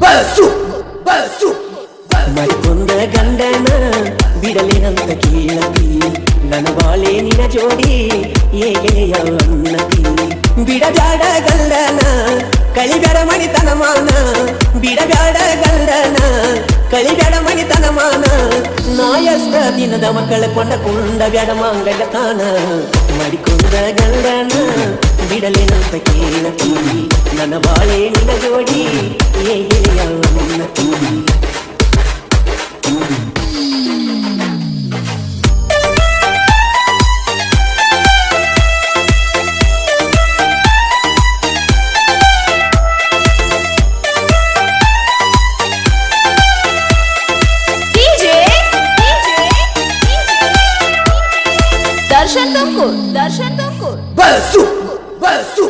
bus bus ಮರಿಕೊಂದ ಗಂಡನ ಬಿಡಲೇನಂತ ಕೇಳತಿ ನನ್ನ ಬಾಳೆ ನಿನ ಜೋಡಿ ಹೇಗೆಯ ಅನ್ನತಿ ಬಿಡಬ್ಯಾಡ ಗಂಡನ ಕಳಿಬೇಡ ಮಣಿತನ ಮಾನ ಬಿಡಬ್ಯಾಡ ಗಂಡನ ಕಳಿಬೇಡ ಮಣಿತನ ಮಾನ ನಾಯಸ್ತ ದಿನದ ಮಕ್ಕಳ ಕೊಂಡ ಬ್ಯಾಡ ಮಾಂಗಲ್ಯ ತಾನ ಮರಿಕೊಂದ ಗಂಡನ ಬಿಡಲೇನಂತ ಕೇಳತಿ ನನ್ನ ಬಾಳೆ ನಿನ ಜೋಡಿ ಹೇಗೆಯ ಅನ್ನತಿ Darshan Tumkur bus bus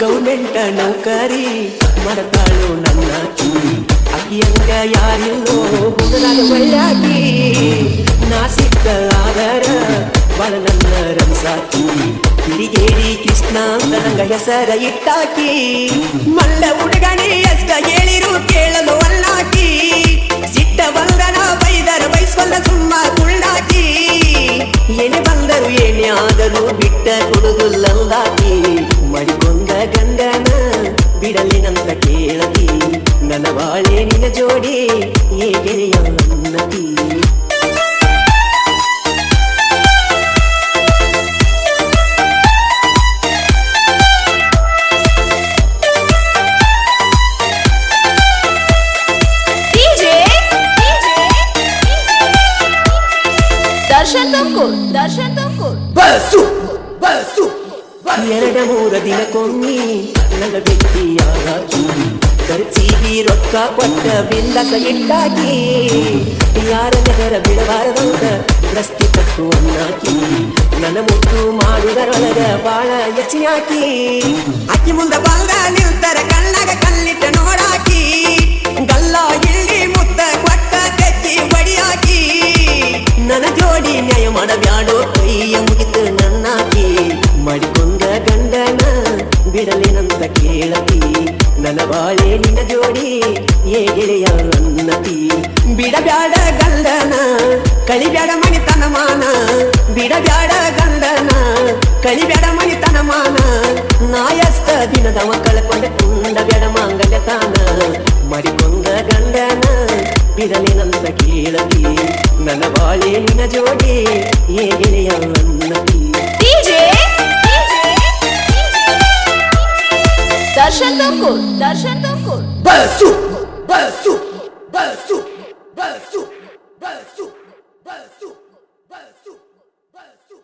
government ನೌಕರಿ ಮಾಡತಾಳು ನನ್ನ ಅಕ್ಕಿಯಂಗ ಯಾರಿಲ್ಲೋ ಹುಡುಗನ ಒಳ್ಳಾಕಿ ನಾ ಸಿಕ್ಕ ಆದರ ಬಾಳ ನನ್ನ ರಂಸಾಕಿ ಕಿಡಿಗೇಡಿ ಕೃಷ್ಣ ಅಂತ ನಂಗ ಹೆಸರ ಇಟ್ಟಾಕಿ ಮಲ್ಲ ಹುಡುಗನೇ ಎಷ್ಟ ಹೇಳಿರು ಕೇಳಲು ಅಲ್ಲಾಕಿ ಸಿಟ್ಟ ಬಂದನ ಬೈದರ ಬೈಸ್ವಲ್ಲ ಸುಮ್ಮ ಕುಳ್ಳಾಕಿ ಏನೇ ಬಂದರು ಏನೇ ಆದರೂ ಬಿಟ್ಟ ಕೊಡುದುಲ್ಲಂದಾಕಿ ಮಡಿಕೊಂದ ಗಂಡನ ಬಿಡಲಿನಂತ ಕೇಳತಿ ನನ್ನ ಬಾಳೆ ನಿನ ಜೋಡಿ ಹೇಗೆಯ ಅನ್ನತಿ ದರ್ಶನ್ ತುಮಕೂರ್ ಬಸ್ಸು ಬಸ್ಸು ಎರಡ ಮೂರ ದಿನಕ್ಕೊಮ್ಮಿ ನನ್ನ ಭೇಟಿಯಾಗಿ ಖರ್ಚಿಗೆ ರೊಕ್ಕ ಕೊಟ್ಟ ಬಿಂದಸ ಇಟ್ಟಾಕಿ ಯಾರ ನಗರ ಬಿಡಬಾರದಂತ ರಸ್ತೆ ಕಟ್ಟುವನ್ನಾಕಿ ನನ್ನ ಮುಟ್ಟು ಮಾಡುವುದರೊಳಗ ಬಾಳ ಹೆಚ್ಚಿನಾಕಿ ಅಕ್ಕಿ ಮುಂದ ಬಂದ ನಿಲ್ತರ ಕಣ್ಣಾಗ ಕಲ್ಲಿಟ್ಟ ನೋಡಾಕಿ ಗಲ್ಲ ಇಲ್ಲಿ ಮುತ್ತ ಕೊಟ್ಟ ತೆಚ್ಚಿ ಬಡಿಯಾಕಿ ನನ್ನ ಜೋಡಿ ನ್ಯಾಯ ಮಾಡಬ್ಯಾಡೋ ಕೈಯ ಮುಗಿತು ನನ್ನಾಕಿ ಮಡಿಕೊಂದ ಗಂಡನ ಬಿಡಲೇನಂತ ಕೇಳತಿ ನನ್ನ ಬಾಳೆ ನಿನ್ನ ಜೋಡಿ ಹೇಗೆಯ ಅನ್ನತಿ ಬಿಡಬ್ಯಾಡ ಗಂಡನ ಕಳಿಬ್ಯಾಡ ಮಣಿತನ ಮಾನ ಬಿಡಬ್ಯಾಡ ಗಂಡನ ಕಳಿಬ್ಯಾಡ ಮಣಿತನ ಮಾನ ನಾಯಸ್ತ ದಿನದ ಮಕ್ಕಳ ಕೊಂಡ ಬ್ಯಾಡ ಮಾಂಗಲ್ಯ ತಾನ ಮಡಿಕೊಂದ ಗಂಡನ ಬಿಡಲೇನಂತ ಕೇಳತಿ ನನ್ನ ಬಾಳೆ ನಿನ್ನ ಜೋಡಿ ಹೇಗೆಯ ಅನ್ನತಿ Darshan Tumkur bus bus bus bus bus bus bus bus